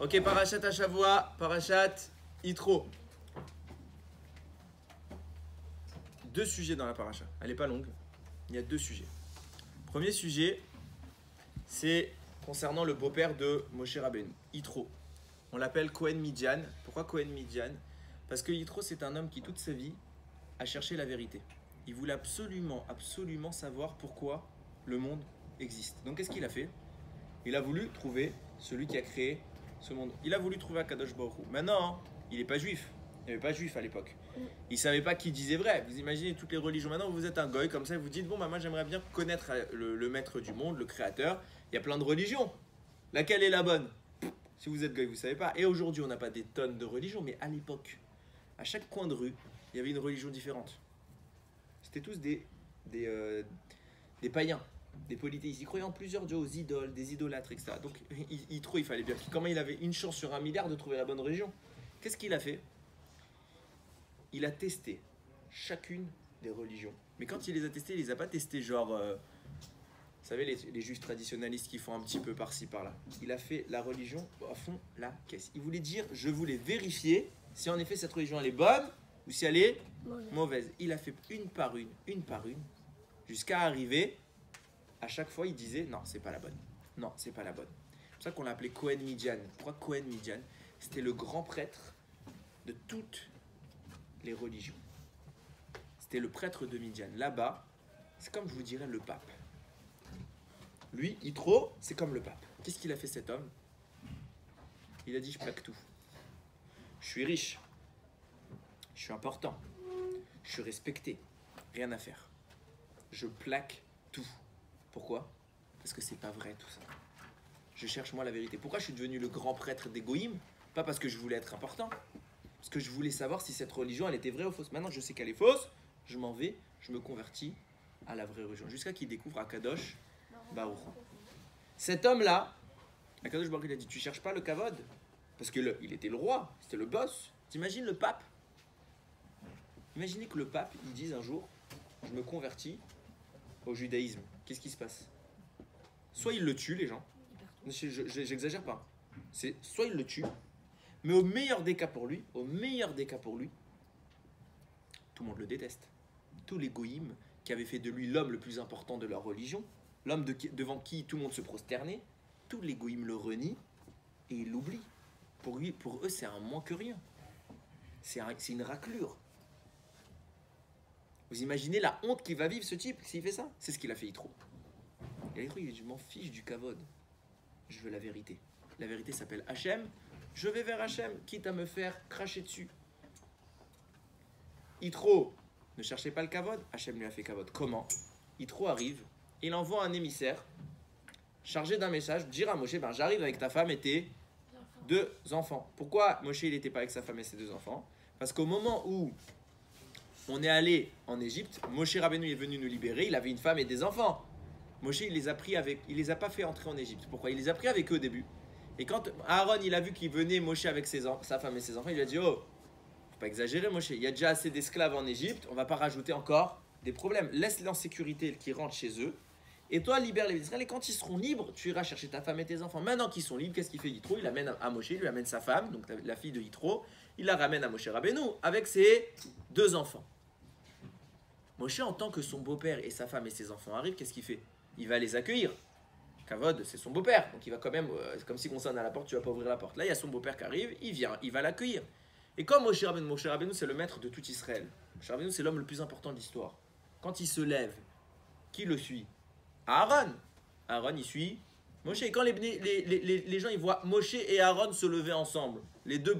Ok, Parashat Hashavua, Parashat Yitro. Deux sujets dans la paracha. Elle n'est pas longue. Il y a deux sujets. Premier sujet, c'est concernant le beau-père de Moshe Rabbeinu, Yitro. On l'appelle Cohen Midian. Pourquoi Cohen Midian? Parce que Yitro, c'est un homme qui, toute sa vie, a cherché la vérité. Il voulait absolument savoir pourquoi le monde existe. Donc, qu'est-ce qu'il a fait? Il a voulu trouver celui qui a créé ce monde. Il a voulu trouver Akadosh Baruch Hu. Maintenant, il n'est pas juif. Il n'y avait pas juif à l'époque. Il ne savait pas qui disait vrai. Vous imaginez toutes les religions. Maintenant, vous êtes un goy comme ça et vous dites, bon, bah, moi, j'aimerais bien connaître le maître du monde, le créateur. Il y a plein de religions. Laquelle est la bonne? Si vous êtes goy, vous ne savez pas. Et aujourd'hui, on n'a pas des tonnes de religions, mais à l'époque, à chaque coin de rue, il y avait une religion différente. C'était tous des païens, des polythéistes. Ils croyaient en plusieurs dieux, aux idoles, des idolâtres, etc. Donc, il fallait bien. Comment il avait une chance sur 1 milliard de trouver la bonne religion? Qu'est-ce qu'il a fait? Il a testé chacune des religions. Mais quand il les a testées, il les a pas testées genre... vous savez, les juifs traditionnalistes qui font un petit peu par-ci, par-là. Il a fait la religion à fond la caisse. Il voulait dire, je voulais vérifier si en effet cette religion elle est bonne ou si elle est mauvaise. Il a fait une par une, jusqu'à arriver, à chaque fois il disait, non, c'est pas la bonne. Non, c'est pas la bonne. C'est pour ça qu'on l'appelait Cohen Midian. Pourquoi Cohen Midian? C'était le grand prêtre de toutes les religions. C'était le prêtre de Midian. Là-bas, c'est comme je vous dirais le pape. Lui, Yitro, c'est comme le pape. Qu'est-ce qu'il a fait cet homme? Il a dit, je plaque tout. Je suis riche. Je suis important. Je suis respecté. Rien à faire. Je plaque tout. Pourquoi? Parce que c'est pas vrai tout ça. Je cherche moi la vérité. Pourquoi je suis devenu le grand prêtre des Goïm? Pas parce que je voulais être important. Parce que je voulais savoir si cette religion, elle était vraie ou fausse. Maintenant, je sais qu'elle est fausse. Je m'en vais. Je me convertis à la vraie religion. Jusqu'à qu'il découvre Akadosh Baruch Hu. Cet homme-là, Akadosh Baruch Hu, il a dit, tu cherches pas le kavod? Parce que il était le roi. C'était le boss. T'imagines le pape? Imaginez que le pape, il dise un jour, je me convertis au judaïsme. Qu'est-ce qui se passe? Soit il le tue, les gens. J'exagère pas. C'est soit il le tue, mais au meilleur des cas pour lui, tout le monde le déteste. Tous les goïms qui avaient fait de lui l'homme le plus important de leur religion, l'homme devant qui tout le monde se prosternait, tous les goïms le renient et ils l'oublient. Pour eux, c'est un moins que rien. C'est une raclure. Vous imaginez la honte qu'il va vivre ce type s'il fait ça? C'est ce qu'il a fait Yitro. Et Yitro, il dit, je m'en fiche du kavod. Je veux la vérité. La vérité s'appelle Hachem. Je vais vers Hachem, quitte à me faire cracher dessus. Yitro ne cherchez pas le kavod. Hachem lui a fait kavod. Comment? Yitro arrive, il envoie un émissaire chargé d'un message, dire à Moshe, ben, j'arrive avec ta femme et tes 2 enfants. Pourquoi Moshe il n'était pas avec sa femme et ses 2 enfants? Parce qu'au moment où on est allé en Égypte, Moshe Rabbeinu est venu nous libérer, il avait une femme et des enfants. Moshe il les a pas fait entrer en Égypte. Pourquoi? Il les a pris avec eux au début. Et quand Aaron il a vu qu'il venait Moshe avec sa femme et ses enfants, il lui a dit, oh, faut pas exagérer Moshe, il y a déjà assez d'esclaves en Égypte, on va pas rajouter encore des problèmes. Laisse-les en sécurité qui rentrent chez eux. Et toi, libère les Israël. Et quand ils seront libres, tu iras chercher ta femme et tes enfants. Maintenant qu'ils sont libres, qu'est-ce qu'il fait Yitro? Il amène à Moshe, il lui amène sa femme, donc la fille de Yitro. Il la ramène à Moshe Rabbeinu avec ses 2 enfants. Moshe, en tant que son beau-père et sa femme et ses enfants arrivent, qu'est-ce qu'il fait? Il va les accueillir. Kavod, c'est son beau-père. Donc il va quand même, c'est comme si on sonne à la porte, tu vas pas ouvrir la porte. Là, il y a son beau-père qui arrive, il vient, il va l'accueillir. Et comme Moshe Rabbeinu, c'est le maître de tout Israël. Moshe Rabbeinu, c'est l'homme le plus important de l'histoire. Quand il se lève, qui le suit? Aaron. Aaron, il suit Moshe. Et quand les gens ils voient Moshe et Aaron se lever ensemble, les deux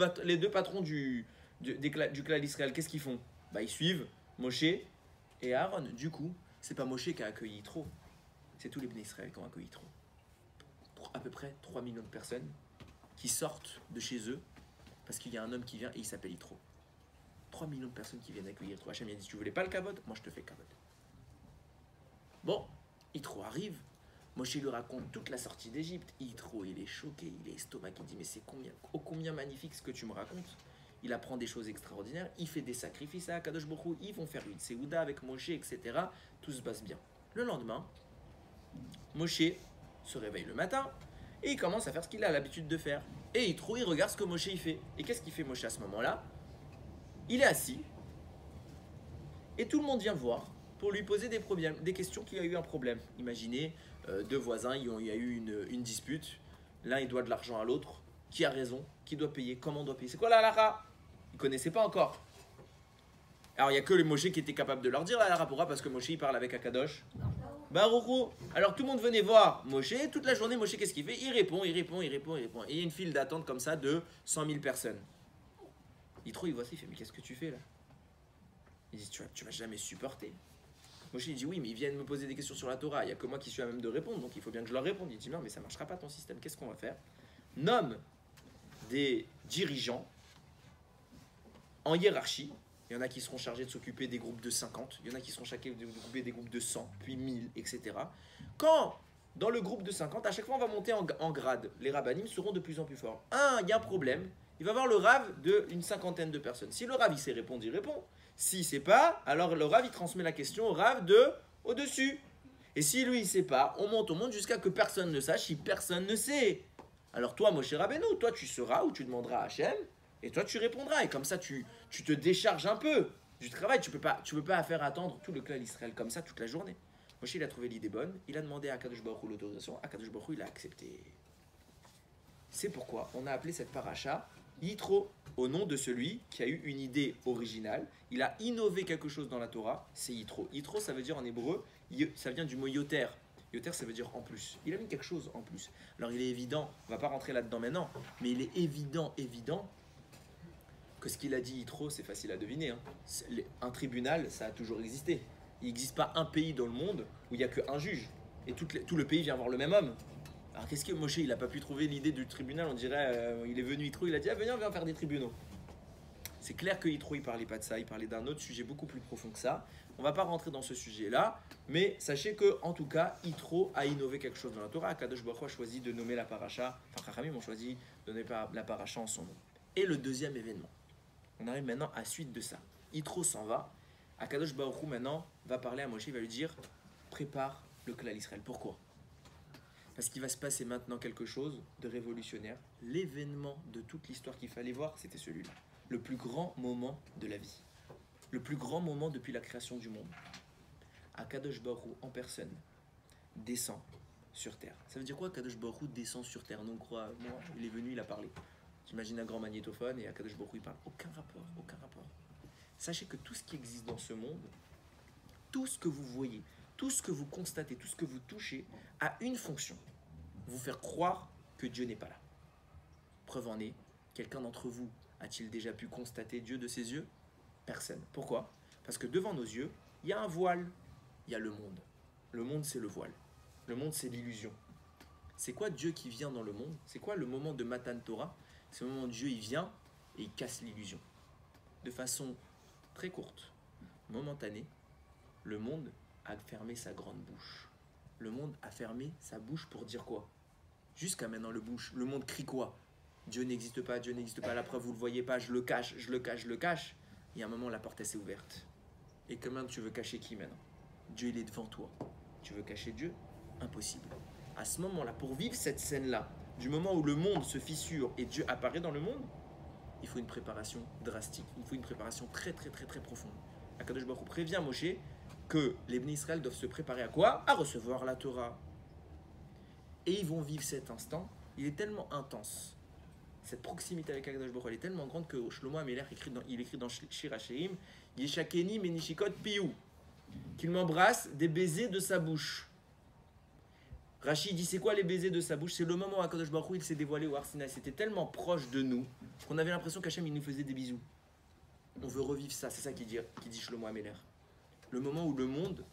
patrons du clan d'Israël, qu'est-ce qu'ils font? Bah, ils suivent Moshe et Aaron. Du coup, c'est pas Moshe qui a accueilli Yitro, c'est tous les Bnei Israël qui ont accueilli Yitro. À peu près 3 millions de personnes qui sortent de chez eux parce qu'il y a un homme qui vient et il s'appelle Yitro. 3 millions de personnes qui viennent accueillir Yitro. Hachem a dit, tu voulais pas le kavod? Moi je te fais le kavod. Bon, Yitro arrive, Moshe lui raconte toute la sortie d'Égypte. Yitro, il est choqué, il est estomaqué, il dit, mais c'est combien magnifique ce que tu me racontes. Il apprend des choses extraordinaires, il fait des sacrifices à Akadosh Baruch Hu, ils vont faire une séouda avec Moshe, etc. Tout se passe bien. Le lendemain, Moshe se réveille le matin Et il commence à faire ce qu'il a l'habitude de faire. Et Yitro, il regarde ce que Moshe il fait. Et qu'est-ce qu'il fait Moshe à ce moment-là? Il est assis. Et tout le monde vient voir pour lui poser des problèmes, des questions qu'il y a eu un problème. Imaginez, deux voisins, il y a eu une dispute. L'un, il doit de l'argent à l'autre. Qui a raison? Qui doit payer? Comment on doit payer? C'est quoi la halakha? Ils ne connaissaient pas encore. Alors, il n'y a que les Moshe qui étaient capables de leur dire la halakha. Pourquoi? Parce que Moshe, il parle avec Akadosh Baruch. Alors, tout le monde venait voir Moshe. Toute la journée, Moshe, qu'est-ce qu'il fait? Il répond. Et il y a une file d'attente comme ça de 100 000 personnes. Yitro, il voit ça, il fait, mais qu'est-ce que tu fais là? Il dit, tu vas jamais supporter. Moshe, il dit, oui, mais ils viennent me poser des questions sur la Torah. Il n'y a que moi qui suis à même de répondre, donc il faut bien que je leur réponde. Il dit, non, mais ça ne marchera pas ton système. Qu'est-ce qu'on va faire? Nomme des dirigeants en hiérarchie. Il y en a qui seront chargés de s'occuper des groupes de 50. Il y en a qui seront chargés de s'occuper des groupes de 100, puis 1000, etc. Quand, dans le groupe de 50, à chaque fois, on va monter en grade. Les rabbinim seront de plus en plus forts. Il y a un problème. Il va avoir le rav d'une cinquantaine de personnes. Si le rav, il sait répondre, il répond. S'il ne sait pas, alors le rav, il transmet la question au rav de au-dessus. Et si lui, il ne sait pas, on monte jusqu'à que personne ne sache si personne ne sait. Alors toi, Moshe Rabbeinu, toi, tu seras ou tu demanderas à Hachem, et toi, tu répondras. Et comme ça, tu te décharges un peu du travail. Tu peux pas faire attendre tout le clan d'Israël comme ça toute la journée. Moshe, il a trouvé l'idée bonne. Il a demandé à Akadosh Baruch Hu l'autorisation. Akadosh Baruch Hu, il a accepté. C'est pourquoi on a appelé cette paracha Yitro, au nom de celui qui a eu une idée originale. Il a innové quelque chose dans la Torah, c'est Yitro. Yitro, ça veut dire en hébreu, ça vient du mot yoter. Yoter, ça veut dire en plus. Il a mis quelque chose en plus. Alors il est évident, on ne va pas rentrer là-dedans maintenant, mais il est évident que ce qu'il a dit Yitro, c'est facile à deviner. Un tribunal, ça a toujours existé. Il n'existe pas un pays dans le monde où il n'y a qu'un juge. Et tout le pays vient voir le même homme. Alors qu'est-ce que Moshe, il n'a pas pu trouver l'idée du tribunal? On dirait, il est venu Yitro, il a dit, viens faire des tribunaux. C'est clair que Yitro, il ne parlait pas de ça, il parlait d'un autre sujet beaucoup plus profond que ça. On ne va pas rentrer dans ce sujet-là, mais sachez que, en tout cas, Yitro a innové quelque chose dans la Torah. Akadosh Baruch Hu a choisi de nommer la paracha, enfin Chachamim ont choisi de nommer la paracha en son nom. Et le deuxième événement, on arrive maintenant à la suite de ça. Yitro s'en va, Akadosh Baruch Hu maintenant va parler à Moshe, il va lui dire, prépare le clan d'Israël. Pourquoi? Parce qu'il va se passer maintenant quelque chose de révolutionnaire. L'événement de toute l'histoire qu'il fallait voir, c'était celui-là. Le plus grand moment de la vie. Le plus grand moment depuis la création du monde. Akadosh Baruch Hu, en personne, descend sur terre. Ça veut dire quoi, Akadosh Baruch Hu descend sur terre? Non, crois, moi, il est venu, il a parlé. J'imagine un grand magnétophone et Akadosh Baruch Hu, il parle. Aucun rapport. Sachez que tout ce qui existe dans ce monde, tout ce que vous voyez, tout ce que vous constatez, tout ce que vous touchez, a une fonction. Vous faire croire que Dieu n'est pas là. Preuve en est, quelqu'un d'entre vous a-t-il déjà pu constater Dieu de ses yeux? Personne. Pourquoi? Parce que devant nos yeux, il y a un voile. Il y a le monde. Le monde, c'est le voile. Le monde, c'est l'illusion. C'est quoi Dieu qui vient dans le monde? C'est quoi le moment de Matan Torah? C'est le moment où Dieu il vient et il casse l'illusion. De façon très courte, momentanée, le monde a fermé sa grande bouche. Le monde a fermé sa bouche pour dire quoi? Jusqu'à maintenant, le monde crie quoi? Dieu n'existe pas, la preuve, vous ne le voyez pas, je le cache. Il y a un moment, la porte s'est ouverte. Et comment tu veux cacher qui maintenant? Dieu, il est devant toi. Tu veux cacher Dieu? Impossible. À ce moment-là, pour vivre cette scène-là, du moment où le monde se fissure et Dieu apparaît dans le monde, il faut une préparation drastique. Il faut une préparation très profonde. Akadosh Baruch Hu prévient Moshe que les Bnei Israël doivent se préparer à quoi? À recevoir la Torah. Et ils vont vivre cet instant. Il est tellement intense. Cette proximité avec Akadosh Baruch Hu, elle est tellement grande que Shlomo Améler écrit dans Shir HaShirim, Yeshakeni menishikot piyu, qu'il m'embrasse des baisers de sa bouche. Rachid dit, c'est quoi les baisers de sa bouche? C'est le moment où Akadosh Baruch Hu, il s'est dévoilé au Har Sinaï. C'était tellement proche de nous qu'on avait l'impression qu'Hachem, il nous faisait des bisous. On veut revivre ça, c'est ça qu'il dit Shlomo Améler. Le moment où le monde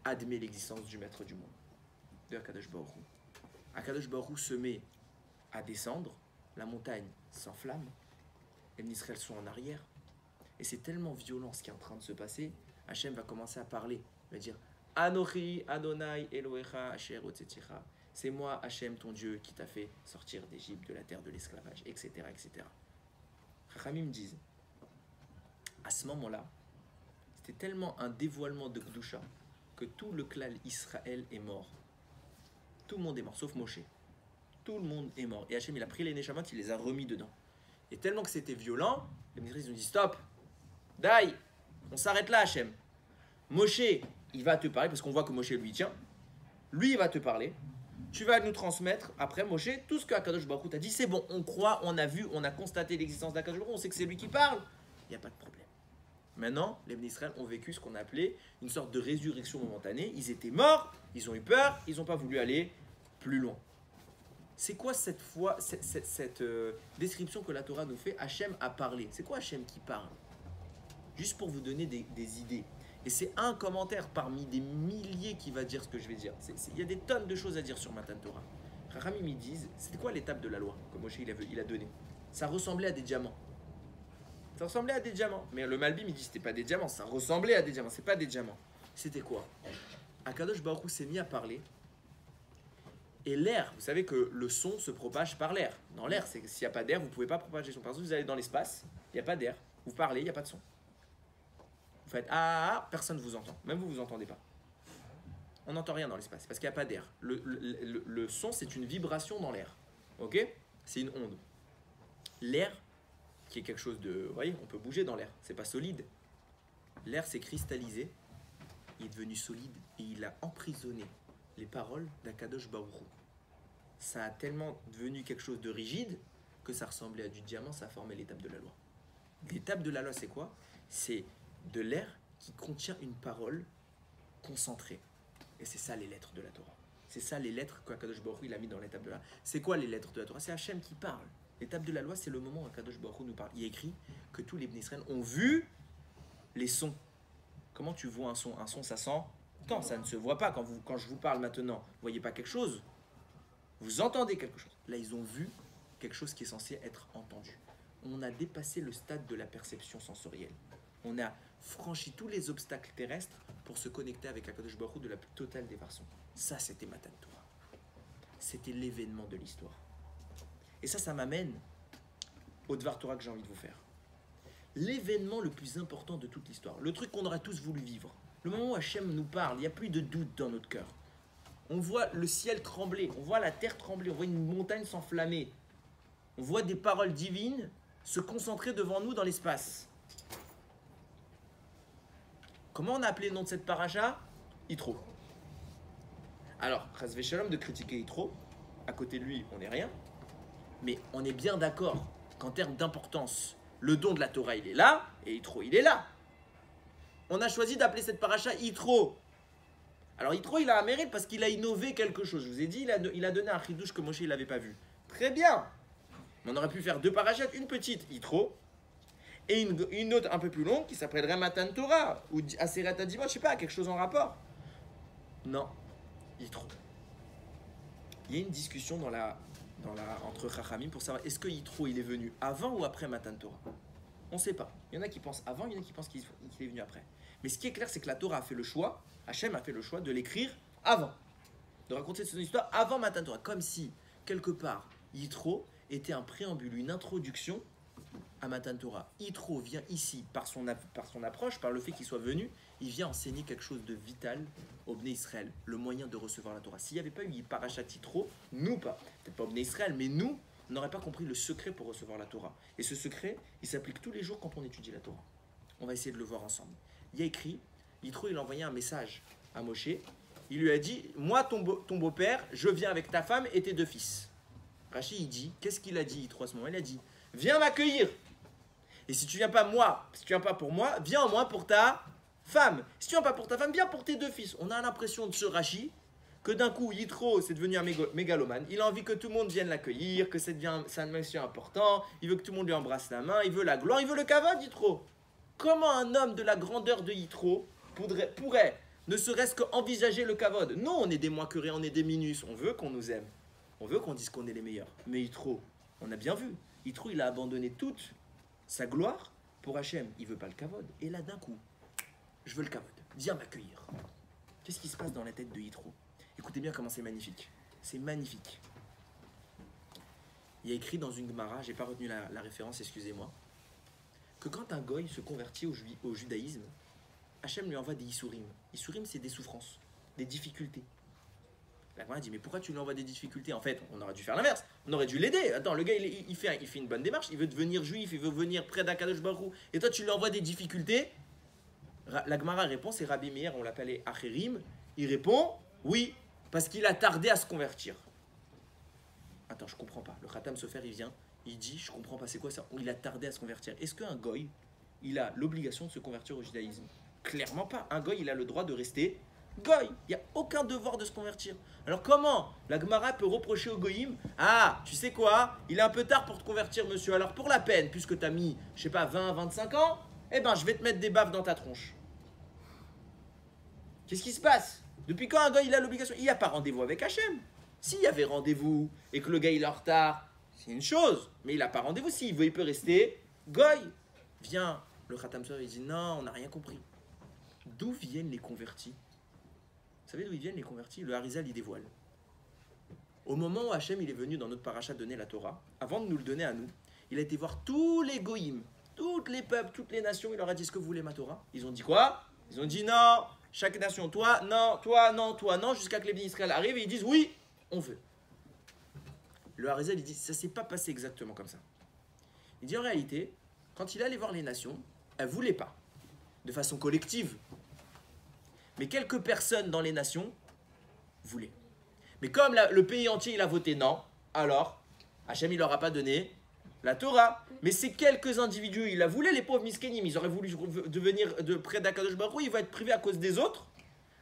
admet l'existence du maître du monde, de Akadosh Baruch Hu. Akadosh Baruch Hu se met à descendre, la montagne s'enflamme, les Bnei Israël sont en arrière, et c'est tellement violent ce qui est en train de se passer, Hachem va commencer à parler, il va dire Anochi Adonai Elohecha Asher Hotzeticha, c'est moi Hachem ton Dieu qui t'a fait sortir d'Égypte, de la terre de l'esclavage, etc. Chachamim disent, à ce moment-là, c'était tellement un dévoilement de Kedusha que tout le clan Israël est mort. Tout le monde est mort, sauf Moshe. Tout le monde est mort. Et Hachem, il a pris les Neshamot, il les a remis dedans. Et tellement que c'était violent, les ministres ils ont dit stop, Dai, on s'arrête là, Hachem. Moshe, il va te parler, parce qu'on voit que Moshe lui tient. Lui, il va te parler. Tu vas nous transmettre, après Moshe, tout ce que Akadosh Baruch Hu t'a dit. C'est bon, on croit, on a vu, on a constaté l'existence d'Akadosh Baruch Hu, on sait que c'est lui qui parle. Il n'y a pas de problème. Maintenant, les Israël ont vécu ce qu'on a appelé une sorte de résurrection momentanée. Ils étaient morts, ils ont eu peur, ils n'ont pas voulu aller plus loin. C'est quoi cette fois, cette description que la Torah nous fait? Hachem a parlé. C'est quoi Hachem qui parle? Juste pour vous donner des idées. Et c'est un commentaire parmi des milliers qui va dire ce que je vais dire. Il y a des tonnes de choses à dire sur Matan Torah. Chachamim ils disent, c'était quoi l'étape de la loi que Moshe il a donné? Ça ressemblait à des diamants. Ça ressemblait à des diamants. Mais le Malbim il dit, c'était pas des diamants, ça ressemblait à des diamants, c'est pas des diamants. C'était quoi? Akadosh Baruch Hu s'est mis à parler. Et l'air, vous savez que le son se propage par l'air. Dans l'air, s'il n'y a pas d'air, vous ne pouvez pas propager le son. Par exemple, vous allez dans l'espace, il n'y a pas d'air. Vous parlez, il n'y a pas de son. Vous faites ah, personne ne vous entend. Même vous ne vous entendez pas. On n'entend rien dans l'espace parce qu'il n'y a pas d'air. Le son, c'est une vibration dans l'air. Ok? C'est une onde. L'air, qui est quelque chose de... Vous voyez, on peut bouger dans l'air. C'est pas solide. L'air s'est cristallisé. Il est devenu solide et il a emprisonné les paroles d'Akadosh Baruch Hu. Ça a tellement devenu quelque chose de rigide que ça ressemblait à du diamant, ça formait l'étape de la loi. L'étape de la loi, c'est quoi? C'est de l'air qui contient une parole concentrée. Et c'est ça les lettres de la Torah. C'est ça les lettres qu'Akadosh Baruch Hu il a mis dans l'étape de la loi. C'est quoi les lettres de la Torah? C'est Hachem qui parle. L'étape de la loi, c'est le moment où Akadosh Baruch Hu nous parle. Il est écrit que tous les Bnei Israël ont vu les sons. Comment tu vois un son? Un son, ça sent. Quand ça ne se voit pas, quand je vous parle maintenant, vous ne voyez pas quelque chose, vous entendez quelque chose. Là, ils ont vu quelque chose qui est censé être entendu. On a dépassé le stade de la perception sensorielle. On a franchi tous les obstacles terrestres pour se connecter avec Akadosh Baruch Hu de la plus totale des façons. Ça, c'était Matan Torah. C'était l'événement de l'histoire. Et ça m'amène au Dvar Torah que j'ai envie de vous faire. L'événement le plus important de toute l'histoire. Le truc qu'on aurait tous voulu vivre. Le moment où Hachem nous parle, il n'y a plus de doute dans notre cœur. On voit le ciel trembler, on voit la terre trembler, on voit une montagne s'enflammer. On voit des paroles divines se concentrer devant nous dans l'espace. Comment on a appelé le nom de cette paracha? Yitro. Alors, chas v'shalom de critiquer Yitro, à côté de lui, on n'est rien. Mais on est bien d'accord qu'en termes d'importance, le don de la Torah, il est là, et Yitro, il est là. On a choisi d'appeler cette paracha Yitro. Alors Yitro, il a un mérite parce qu'il a innové quelque chose. Je vous ai dit, il a donné un chidouche que Moshe, il n'avait pas vu. Très bien. Mais on aurait pu faire deux parachas, une petite Yitro, et une autre un peu plus longue qui s'appellerait Matan Torah, ou Aseret Adimot, je sais pas, quelque chose en rapport. Non, Yitro. Il y a une discussion entre Chachamim pour savoir est-ce que Yitro, il est venu avant ou après Matan Torah. On ne sait pas. Il y en a qui pensent avant, il y en a qui pensent qu'il est venu après. Mais ce qui est clair, c'est que la Torah a fait le choix, Hachem a fait le choix de l'écrire avant. De raconter son histoire avant Matan Torah. Comme si, quelque part, Yitro était un préambule, une introduction à Matan Torah. Yitro vient ici, par son approche, par le fait qu'il soit venu, il vient enseigner quelque chose de vital au Bnei Israël, le moyen de recevoir la Torah. S'il n'y avait pas eu Parashat Yitro, nous pas, peut-être pas au Bnei Israël, mais nous, on n'aurait pas compris le secret pour recevoir la Torah. Et ce secret, il s'applique tous les jours quand on étudie la Torah. On va essayer de le voir ensemble. Il y a écrit, Yitro, il a envoyé un message à Moshe. Il lui a dit, moi, ton beau-père, je viens avec ta femme et tes deux fils. Rashi, il dit, qu'est-ce qu'il a dit Yitro à ce moment? Il a dit, viens m'accueillir. Et si tu viens pas pour moi, viens au moins pour ta femme. Si tu viens pas pour ta femme, viens pour tes deux fils. On a l'impression de ce Rashi que d'un coup, Yitro, c'est devenu un mégalomane. Il a envie que tout le monde vienne l'accueillir, que c'est un monsieur important. Il veut que tout le monde lui embrasse la main. Il veut la gloire, il veut le kavod, Yitro. Comment un homme de la grandeur de Yitro pourrait ne serait-ce qu'envisager le kavod? Non, on est des moins que rien, on est des minus. On veut qu'on nous aime. On veut qu'on dise qu'on est les meilleurs. Mais Yitro, on a bien vu. Yitro, il a abandonné toute sa gloire pour Hachem. Il veut pas le kavod. Et là, d'un coup, je veux le kavod. Viens m'accueillir. Qu'est-ce qui se passe dans la tête de Yitro? Écoutez bien comment c'est magnifique. C'est magnifique. Il y a écrit dans une Gemara, j'ai pas retenu la référence, excusez-moi, que quand un goy se convertit au judaïsme, Hachem lui envoie des Issourim. Issourim, c'est des souffrances, des difficultés. La Gemara dit, mais pourquoi tu lui envoies des difficultés? En fait, on aurait dû faire l'inverse. On aurait dû l'aider. Attends, le gars, il fait une bonne démarche. Il veut devenir juif, il veut venir près d'Akadosh Baruch Hu. Et toi, tu lui envoies des difficultés. La Gemara répond, c'est Rabbi Meir, on l'appelait Acherim. Il répond, oui, parce qu'il a tardé à se convertir. Attends, je comprends pas. Le Khatam Sofer, il vient, il dit, je comprends pas, c'est quoi ça? Il a tardé à se convertir. Est-ce qu'un goy, il a l'obligation de se convertir au judaïsme? Clairement pas. Un goy, il a le droit de rester goy. Il n'y a aucun devoir de se convertir. Alors comment la Gemara peut reprocher au goyim, ah, tu sais quoi, il est un peu tard pour te convertir, monsieur. Alors pour la peine, puisque tu as mis, je sais pas, 20, 25 ans, eh ben je vais te mettre des baffes dans ta tronche. Qu'est-ce qui se passe? Depuis quand un goy, il a l'obligation? Il n'y a pas rendez-vous avec Hachem. S'il y avait rendez-vous et que le gars, il est en retard, c'est une chose. Mais il n'a pas rendez-vous. S'il veut, il peut rester goy. Viens, le Khatam Sofer, il dit, non, on n'a rien compris. D'où viennent les convertis? Vous savez d'où ils viennent les convertis? Le Harizal, il dévoile. Au moment où Hachem il est venu dans notre paracha donner la Torah, avant de nous le donner à nous, il a été voir tous les goïms, tous les peuples, toutes les nations. Il leur a dit, est-ce que vous voulez ma Torah? Ils ont dit quoi? Ils ont dit non. Chaque nation, toi non, jusqu'à que les bénis Israël arrivent et ils disent oui, on veut. Le Harizal, il dit, ça s'est pas passé exactement comme ça. Il dit en réalité, quand il allait voir les nations, elles ne voulaient pas, de façon collective. Mais quelques personnes dans les nations voulaient. Mais comme le pays entier il a voté non, alors Hachem il leur a pas donné la Torah. Mais ces quelques individus, ils la voulaient, les pauvres miskénim, ils auraient voulu devenir de près d'Akadosh Baruch Hu, ils vont être privés à cause des autres.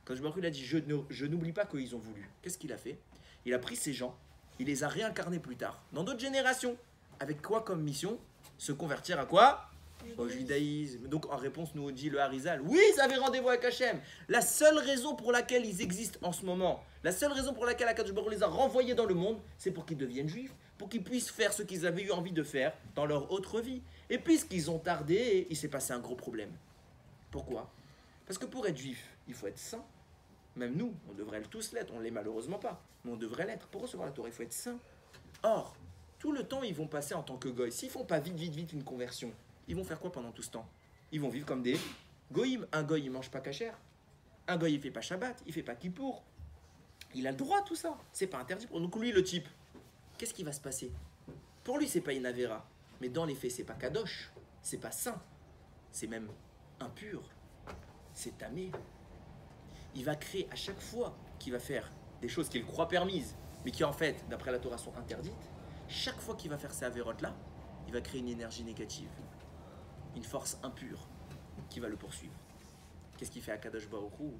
Akadosh Baruch Hu il a dit, je n'oublie pas qu'ils ont voulu. Qu'est-ce qu'il a fait? Il a pris ces gens, il les a réincarnés plus tard, dans d'autres générations. Avec quoi comme mission? Se convertir à quoi? Au judaïsme. Donc en réponse nous dit le Harizal, oui ils avaient rendez-vous avec Hachem. La seule raison pour laquelle ils existent en ce moment, la seule raison pour laquelle Akadosh Baruch Hu les a renvoyés dans le monde, c'est pour qu'ils deviennent juifs, pour qu'ils puissent faire ce qu'ils avaient eu envie de faire dans leur autre vie. Et puisqu'ils ont tardé, il s'est passé un gros problème. Pourquoi? Parce que pour être juif, il faut être saint. Même nous, on devrait tous l'être, on ne l'est malheureusement pas, mais on devrait l'être. Pour recevoir la Torah, il faut être saint. Or, tout le temps ils vont passer en tant que goy. S'ils font pas vite une conversion, ils vont faire quoi pendant tout ce temps? Ils vont vivre comme des goïm. Un goy, il mange pas kasher. Un goy, il fait pas Shabbat, il fait pas Kippour. Il a le droit à tout ça. C'est pas interdit pour nous. Donc lui, le type, qu'est-ce qui va se passer? Pour lui, c'est pas une avéra. Mais dans les faits, c'est pas kadosh. C'est pas saint. C'est même impur. C'est tamé. Il va créer à chaque fois qu'il va faire des choses qu'il croit permises, mais qui en fait, d'après la Torah, sont interdites. Chaque fois qu'il va faire ces avérotes-là, il va créer une énergie négative. Une force impure qui va le poursuivre. Qu'est-ce qu'il fait à Kadosh Baruch Hu?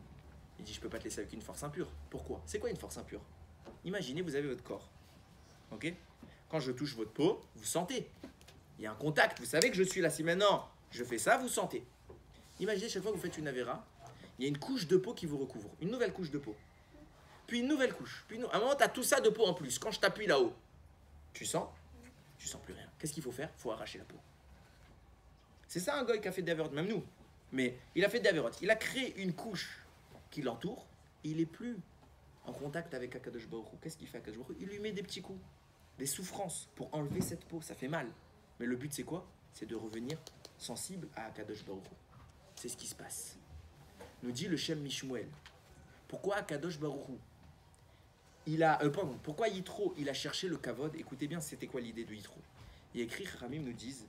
Il dit, je ne peux pas te laisser avec une force impure. Pourquoi? C'est quoi une force impure? Imaginez, vous avez votre corps. Ok? Quand je touche votre peau, vous sentez. Il y a un contact, vous savez que je suis là. Si maintenant je fais ça, vous sentez. Imaginez, chaque fois que vous faites une avéra, il y a une couche de peau qui vous recouvre. Une nouvelle couche de peau. Puis une nouvelle couche. Puis à un moment, tu as tout ça de peau en plus. Quand je t'appuie là-haut, tu sens? Tu sens plus rien. Qu'est-ce qu'il faut faire? Il faut arracher la peau. C'est ça un goy qui a fait des avérotes, même nous. Mais il a fait des avérotes. Il a créé une couche qui l'entoure. Il n'est plus en contact avec Akadosh Baruch Hu. Qu'est-ce qu'il fait Akadosh Baruch Hu? Il lui met des petits coups, des souffrances pour enlever cette peau. Ça fait mal. Mais le but c'est quoi? C'est de revenir sensible à Akadosh Baruch Hu. C'est ce qui se passe. Nous dit le Shem Mishmuel. Pourquoi Akadosh Baruch Hu pourquoi Yitro il a cherché le kavod? Écoutez bien, c'était quoi l'idée de Yitro? Il y a écrit, Ramim nous disent,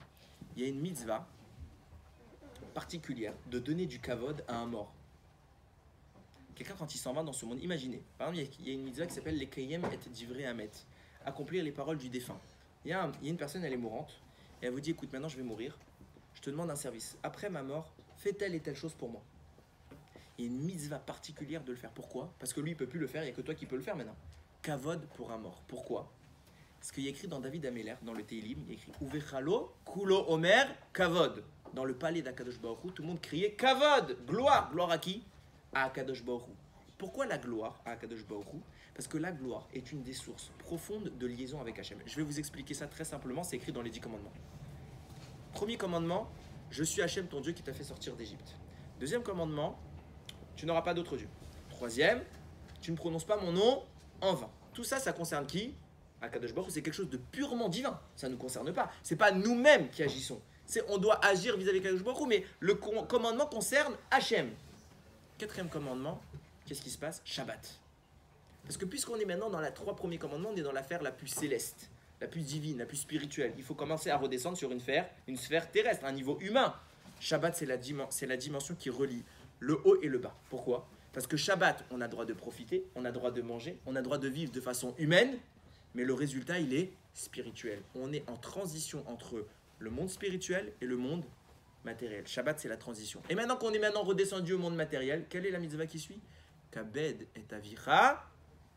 il y a une mitzvah particulière de donner du kavod à un mort. Quelqu'un quand il s'en va dans ce monde, imaginez, par exemple il y a une mitzvah qui s'appelle les Kayem et Divrei Hamet, accomplir les paroles du défunt. Il y a une personne, elle est mourante, et elle vous dit, écoute, maintenant je vais mourir, je te demande un service, après ma mort, fais telle et telle chose pour moi. Il y a une mitzvah particulière de le faire. Pourquoi? Parce que lui, il ne peut plus le faire, il n'y a que toi qui peux le faire maintenant. Kavod pour un mort. Pourquoi? Parce qu'il y a écrit dans David Améler, dans le Teilim, il y a écrit Uvechalo, Kulo Omer, Kavod. Dans le palais d'Akadosh Baruch Hu, tout le monde criait Kavod, gloire. Gloire à qui? À Akadosh Baruch Hu. Pourquoi la gloire à Akadosh Baruch Hu? Parce que la gloire est une des sources profondes de liaison avec Hachem. Je vais vous expliquer ça très simplement, c'est écrit dans les 10 commandements. Premier commandement, je suis Hachem, ton Dieu qui t'a fait sortir d'Égypte. Deuxième commandement, tu n'auras pas d'autre Dieu. Troisième, tu ne prononces pas mon nom en vain. Tout ça, ça concerne qui? Akadosh Baruch Hu, c'est quelque chose de purement divin. Ça ne nous concerne pas. Ce n'est pas nous-mêmes qui agissons. On doit agir vis-à-vis d'Akadosh Baruch Hu, mais le commandement concerne Hachem. Quatrième commandement, qu'est-ce qui se passe? Shabbat. Parce que puisqu'on est maintenant dans les 3 premiers commandements, on est dans l'affaire la plus céleste, la plus divine, la plus spirituelle. Il faut commencer à redescendre sur une sphère terrestre, un niveau humain. Shabbat, c'est la dimension qui relie le haut et le bas. Pourquoi? Parce que Shabbat, on a le droit de profiter, on a le droit de manger, on a le droit de vivre de façon humaine, mais le résultat, il est spirituel. On est en transition entre le monde spirituel et le monde matériel. Shabbat, c'est la transition. Et maintenant qu'on est redescendu au monde matériel, quelle est la mitzvah qui suit? Kabed et avicha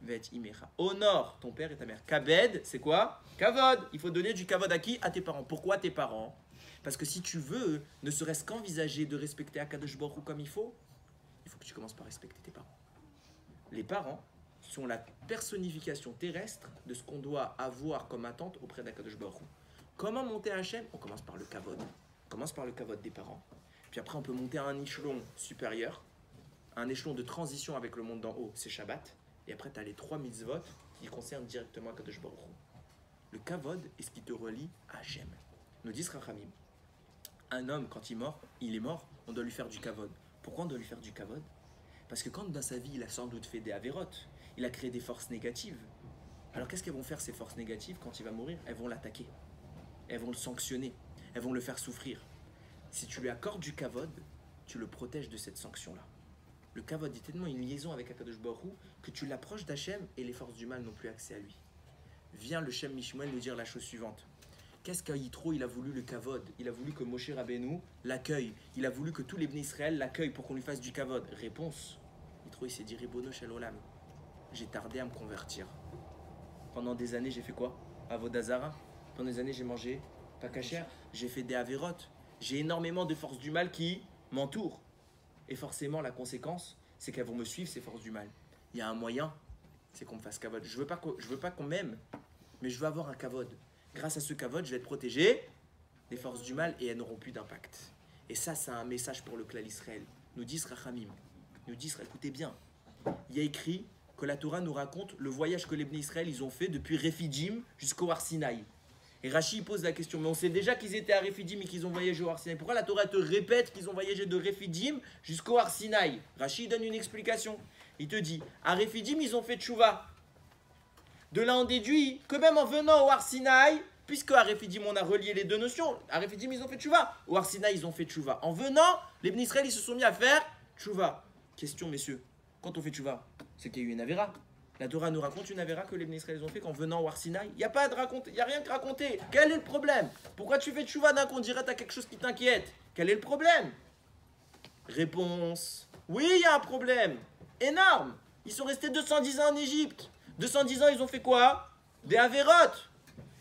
vet imecha. Honore ton père et ta mère. Kabed, c'est quoi? Kavod. Il faut donner du kavod à qui? À tes parents. Pourquoi tes parents? Parce que si tu veux, ne serait-ce qu'envisager de respecter Akadosh Baruch Hu comme il faut que tu commences par respecter tes parents. Les parents sont la personnification terrestre de ce qu'on doit avoir comme attente auprès d'Akadosh Baruch Hu. Comment monter à Hachem? On commence par le kavod. On commence par le kavod des parents. Puis après, on peut monter à un échelon supérieur, un échelon de transition avec le monde d'en haut, c'est Shabbat. Et après, tu as les 3 mitzvot qui concernent directement Akadosh Baruch Hu. Le kavod est ce qui te relie à Hachem. Nous disent Rachamim, un homme, quand il est mort, on doit lui faire du kavod. Pourquoi on doit lui faire du kavod? Parce que quand dans sa vie, il a sans doute fait des avérotes, il a créé des forces négatives. Alors qu'est-ce qu'elles vont faire ces forces négatives quand il va mourir? Elles vont l'attaquer, elles vont le sanctionner, elles vont le faire souffrir. Si tu lui accordes du kavod, tu le protèges de cette sanction-là. Le kavod est tellement une liaison avec Akadosh Baruch Hu que tu l'approches d'Hachem et les forces du mal n'ont plus accès à lui. Vient le Shem Mishmuel nous dire la chose suivante. Qu'est-ce qu'Yitro il a voulu le kavod? Il a voulu que Moshe Rabbeinu l'accueille. Il a voulu que tous les Bnei Israël l'accueillent pour qu'on lui fasse du kavod. Réponse. Yitro il s'est dit Ribono Shel Olam. J'ai tardé à me convertir. Pendant des années j'ai fait quoi? Avodah Zara. Pendant des années j'ai mangé pas kasher. J'ai fait des avérotes. J'ai énormément de forces du mal qui m'entourent. Et forcément la conséquence c'est qu'elles vont me suivre ces forces du mal. Il y a un moyen, c'est qu'on me fasse kavod. Je veux pas qu'on m'aime, mais je veux avoir un kavod. Grâce à ce kavod, je vais être protégé des forces du mal et elles n'auront plus d'impact. Et ça, c'est un message pour le clan Israël. Nous disent Rachamim, nous disent, écoutez bien, il y a écrit que la Torah nous raconte le voyage que les Bnei Israël ils ont fait depuis Rephidim jusqu'au Har Sinaï. Et Rashi pose la question, mais on sait déjà qu'ils étaient à Rephidim et qu'ils ont voyagé au Har Sinaï. Pourquoi la Torah te répète qu'ils ont voyagé de Rephidim jusqu'au Har Sinaï? Rashi donne une explication. Il te dit, à Rephidim, ils ont fait tchouva. De là, on déduit que même en venant au Har Sinaï, puisque à Rephidim, on a relié les deux notions, à Rephidim, ils ont fait tchouva. Au Har Sinaï, ils ont fait tchouva. En venant, les Bnei Israël, ils se sont mis à faire tchouva. Question, messieurs, quand on fait tchouva, c'est qu'il y a eu une avéra. La Torah nous raconte une avéra que les Bnei Israël ont fait qu'en venant au Har Sinaï. Il n'y a pas de raconter, il n'y a rien que raconter. Quel est le problème? Pourquoi tu fais tchouva d'un coup? On dirait que tu as quelque chose qui t'inquiète. Quel est le problème? Réponse. Oui, il y a un problème. Énorme. Ils sont restés 210 ans en Égypte. 210 ans, ils ont fait quoi? Des avérotes.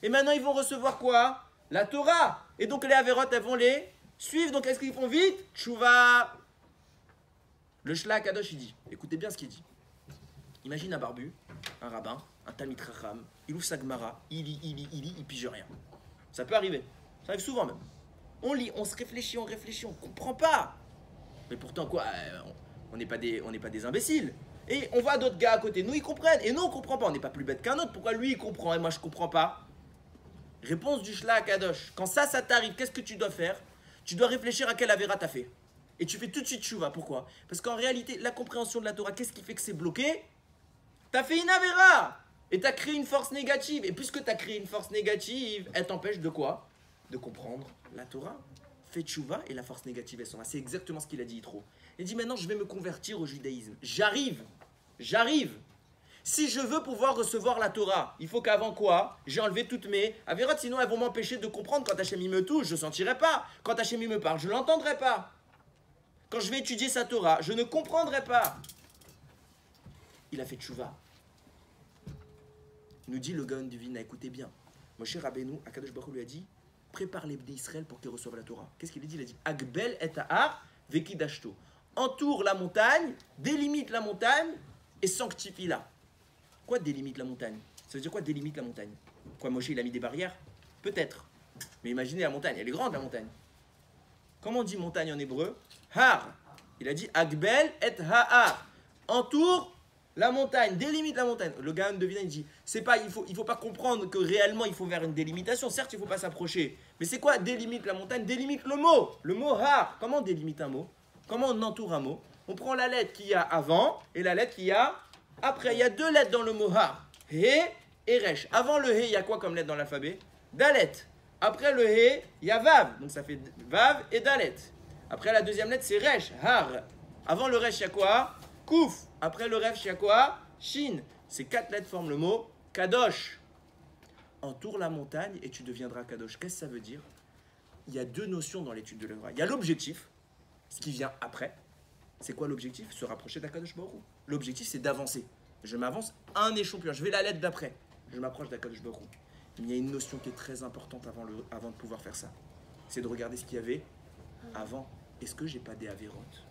Et maintenant, ils vont recevoir quoi? La Torah. Et donc, les avérotes, elles vont les suivre. Donc, est-ce qu'ils font vite? Tchouva. Le Shlach Kadosh, il dit, écoutez bien ce qu'il dit. Imagine un barbu, un rabbin, un Talmid Chacham, il ouvre sa Gemara, il lit, il pige rien. Ça peut arriver. Ça arrive souvent même. On lit, on se réfléchit, on comprend pas. Mais pourtant, quoi, on n'est pas des imbéciles. Et on voit d'autres gars à côté, nous ils comprennent, et nous on comprend pas, on n'est pas plus bête qu'un autre, pourquoi lui il comprend et moi je comprends pas? Réponse du Shlach Kadosh, quand ça t'arrive, qu'est-ce que tu dois faire? Tu dois réfléchir à quelle avéra t'as fait. Et tu fais tout de suite tchouva, pourquoi? Parce qu'en réalité, la compréhension de la Torah, qu'est-ce qui fait que c'est bloqué? T'as fait une avéra, et t'as créé une force négative, et puisque t'as créé une force négative, elle t'empêche de quoi? De comprendre la Torah. Fais tchouva et la force négative elle s'en va. C'est exactement ce qu'il a dit Yitro. Il dit maintenant je vais me convertir au judaïsme. J'arrive. Si je veux pouvoir recevoir la Torah, il faut qu'avant quoi? J'ai enlevé toutes mes avérotes, sinon elles vont m'empêcher de comprendre. Quand Hachem il me touche, je ne sentirai pas. Quand Hachem il me parle, je ne l'entendrai pas. Quand je vais étudier sa Torah, je ne comprendrai pas. Il a fait tchouva. Nous dit le Gaon du Vilna, écoutez bien. Moshe Rabbeinu, Akadosh Baruch Hu lui a dit, prépare les Bnei Israël pour qu'ils reçoivent la Torah. Qu'est-ce qu'il a dit? Il a dit, Agbel et Ahar vekidashto. Entoure la montagne, délimite la montagne et sanctifie-la. Quoi délimite la montagne? Ça veut dire quoi délimite la montagne? Quoi, Moshe il a mis des barrières? Peut-être. Mais imaginez la montagne, elle est grande la montagne. Comment on dit montagne en hébreu? Har. Il a dit Agbel et Ahar. Entoure la montagne, délimite la montagne. Le gars de Vilna il dit, c'est pas, il faut pas comprendre que réellement il faut faire une délimitation. Certes, il faut pas s'approcher. Mais c'est quoi délimite la montagne? Délimite le mot har. Comment on délimite un mot? Comment on entoure un mot? On prend la lettre qu'il y a avant et la lettre qu'il y a Après, il y a deux lettres dans le mot har. He et resh. Avant le he, il y a quoi comme lettre dans l'alphabet? Dalet. Après le he, il y a vav. Donc ça fait vav et dalet. Après la deuxième lettre, c'est resh, har. Avant le resh, il y a quoi? Kouf. Après le resh, il y a quoi? Shin. Ces quatre lettres forment le mot kadosh. Entoure la montagne et tu deviendras kadosh. Qu'est-ce que ça veut dire? Il y a deux notions dans l'étude de l'Hébreu. Il y a l'objectif, ce qui vient après. C'est quoi l'objectif? Se rapprocher d'Akadosh Baruch Hu. L'objectif, c'est d'avancer. Je m'avance un échelon plus loin. Je vais la lettre d'après. Je m'approche d'Akadosh Baruch Hu. Mais il y a une notion qui est très importante avant de pouvoir faire ça. C'est de regarder ce qu'il y avait avant. Est-ce que j'ai pas des avérotes?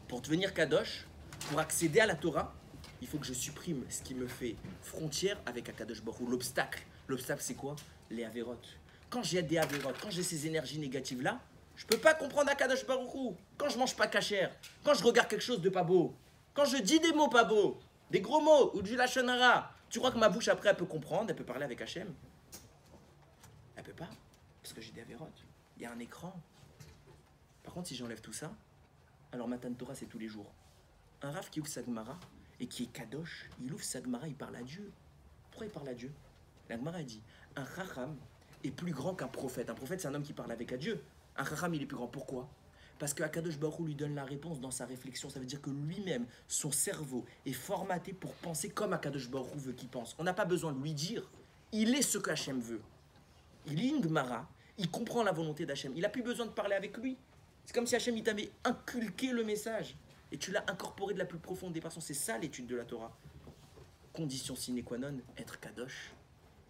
Pour devenir kadosh, pour accéder à la Torah, il faut que je supprime ce qui me fait frontière avec Akadosh Baruch Hu, l'obstacle. L'obstacle, c'est quoi? Les avérotes. Quand j'ai des avérotes, quand j'ai ces énergies négatives-là, je ne peux pas comprendre Akadosh Baruch Hu. Quand je mange pas cachère, quand je regarde quelque chose de pas beau, quand je dis des mots pas beaux, des gros mots ou du lachon hara, tu crois que ma bouche après elle peut comprendre, elle peut parler avec Hachem? Elle peut pas, parce que j'ai des avérotes. Il y a un écran. Par contre, si j'enlève tout ça, alors Matan Torah, c'est tous les jours. Un Rav qui ouvre sa Gemara et qui est kadosh, il ouvre sa Gemara, il parle à Dieu. Pourquoi il parle à Dieu? La Gemara dit, un Chacham est plus grand qu'un prophète. Un prophète, c'est un homme qui parle avec Dieu. Un Chacham, il est plus grand. Pourquoi? Parce que Akadosh Baruch Hu lui donne la réponse dans sa réflexion. Ça veut dire que lui-même, son cerveau est formaté pour penser comme Akadosh Baruch Hu veut qu'il pense. On n'a pas besoin de lui dire. Il est ce qu'Hachem veut. Il lit une Gemara, il comprend la volonté d'Hachem. Il n'a plus besoin de parler avec lui. C'est comme si Hachem, il t'avait inculqué le message. Et tu l'as incorporé de la plus profonde des façons. C'est ça l'étude de la Torah. Condition sine qua non, être Kadosh.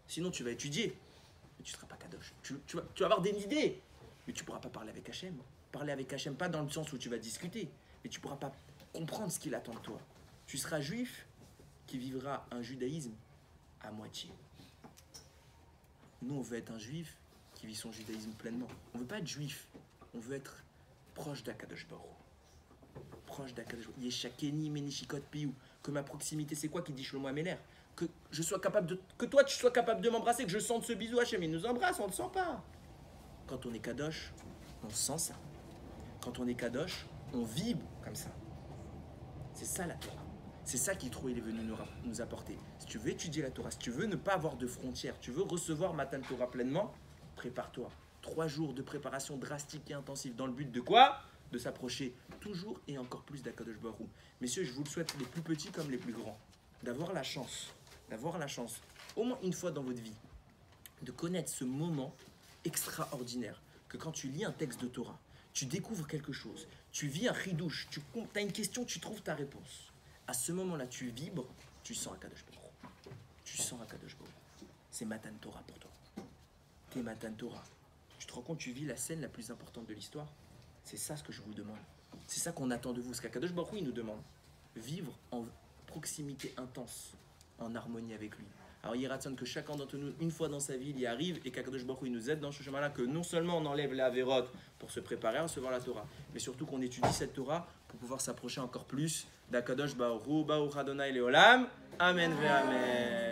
Sinon, tu vas étudier, mais tu ne seras pas Kadosh. Tu vas avoir des idées, mais tu ne pourras pas parler avec Hachem. Parler avec Hachem, pas dans le sens où tu vas discuter, mais tu ne pourras pas comprendre ce qu'il attend de toi. Tu seras juif qui vivra un judaïsme à moitié. Nous, on veut être un juif qui vit son judaïsme pleinement. On ne veut pas être juif, on veut être proche d'Akadosh Baruch Hu. Proche d'Akadosh Baruch Hu. Yeshakeni menishikot piou. Que ma proximité, c'est quoi qui dit Shlomo Améler? Que je sois capable de, que toi tu sois capable de m'embrasser, que je sente ce bisou. Hachem, il nous embrasse, on ne le sent pas. Quand on est kadosh, on sent ça. Quand on est kadosh, on vibre comme ça. C'est ça la Torah. C'est ça qu'Yitro est venu nous apporter. Si tu veux étudier la Torah, si tu veux ne pas avoir de frontières, tu veux recevoir Matan Torah pleinement, prépare-toi. 3 jours de préparation drastique et intensive dans le but de quoi? De s'approcher toujours et encore plus d'Akadosh Baruch Hu. Messieurs, je vous le souhaite, les plus petits comme les plus grands, d'avoir la chance, au moins une fois dans votre vie, de connaître ce moment extraordinaire, que quand tu lis un texte de Torah, tu découvres quelque chose, tu vis un chidouche, tu as une question, tu trouves ta réponse. À ce moment-là, tu vibres, tu sens Akadosh Baruch Hu. Tu sens Akadosh Baruch Hu. C'est Matan Torah pour toi. T'es Matan Torah. Tu te rends compte, tu vis la scène la plus importante de l'histoire. C'est ça ce que je vous demande. C'est ça qu'on attend de vous. Ce qu'Akadosh Baruch Hu, il nous demande. Vivre en proximité intense, en harmonie avec lui. Alors il ratsonne que chacun d'entre nous, une fois dans sa vie, il y arrive et qu'Akadosh Baruch Hu, il nous aide dans ce chemin-là, que non seulement on enlève la vérote pour se préparer à recevoir la Torah, mais surtout qu'on étudie cette Torah pour pouvoir s'approcher encore plus d'Akadosh Baruch Hu, Baruch Adonai Leolam. Amen ve Amen.